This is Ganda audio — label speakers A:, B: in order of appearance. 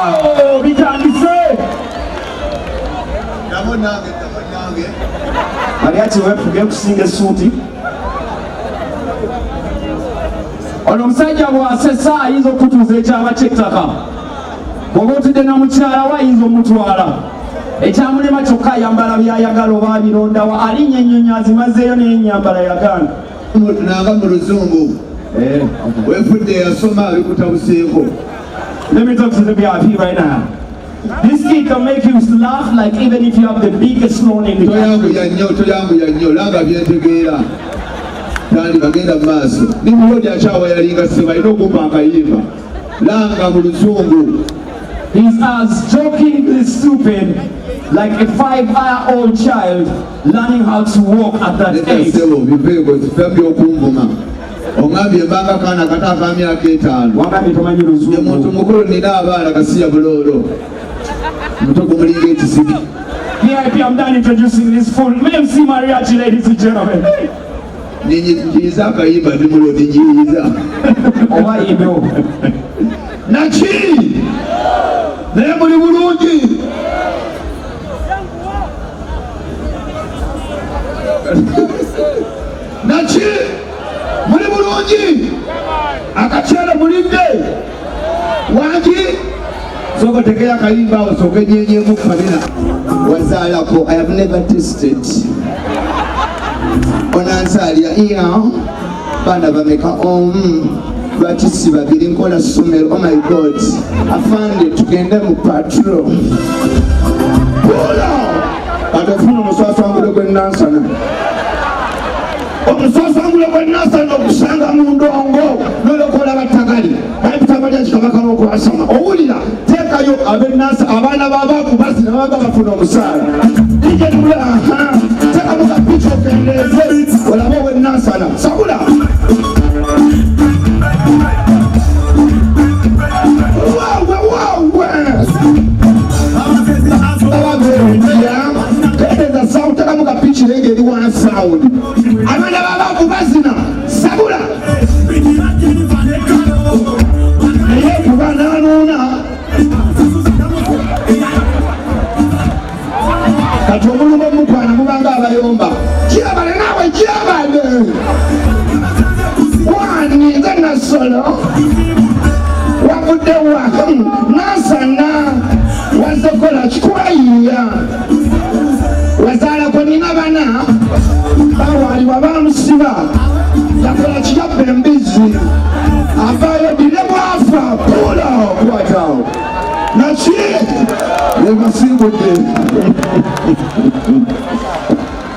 A: Oh, bitandise. Mariachi wefuge kusinga suuti. Ono musajja bw'asesa ayinza okutuuza ekyama ky'ettaka. Bw'oba otudde na mukyala we ayinza omutwala. Ekyamulema kyokka ayambala byayagala oba abirondawa. Alinnya ennyonyi azimazeeyo n'ennyambala yagana.
B: Nanga Muuluzungu. Wefudde yasoma abikutabuseeko.
A: Let me talk to the VIP right now. This kid can make you laugh like even if you have the biggest loan in the country.
B: Toyanguya nnyo langa byentegeera. Tandi bagenda mu maaso. Ni mulodi akyawa yalinga seba alina okumpa akayimba. Langa Muuluzungu.
A: He's as jokingly stupid like a 5-year-old child learning how to walk at that age.
B: Ongambye mbanga kana kataka myaka 5. Omuntu mukulu nina abaana kasiya buloolo. Mutoko mulinga ekisibi.
A: VIP, I'm done introducing this full MC Mariachi, ladies and gentlemen.
B: Ninyiza akayimba ndi mulodi nyiza.
A: Oba ibyo.
B: Naki! Naye muli bulungi. Naki! Muli bulungi. Akakyala mulidde. Wangi? Soko tekera kayimba osoke nyenyeemu kabina. Wazaalako, I have never tasted. Onanzaalya iya. Bana bameka lwakisi babiri nkola ssomero. Oh my God. Afande tugende mu patrol. Pula! Atofuna omuswasangulo gw'ennansana. Omuswasangulo gw'ennansana okusanga mu ndongo n'olokola battagali. Bayibutaba Kabaka n'okwasama. Owulira teekayo ab'ennansa abaana b'Abwakuba baba bafuna omusaala. Ije nula teekamu kapicha okendeeze olabe ow'ennansana. Sabula! Sound. Abana b'Abwakuba zina sabula. Naye kuba n'anuuna. Kati omulumba omukwana mubanga abayomba. Kyabale naawe kyabale. Wani nze nasolo. Wavudde wa nasana. Wazokola kikwayiya. Wazaalako nina bana. Bawalibwa bamusiba. Yakola kiyabba embizi. Avaayo dile bwafa. Pula okwatawo. Naki? Yebasingudde.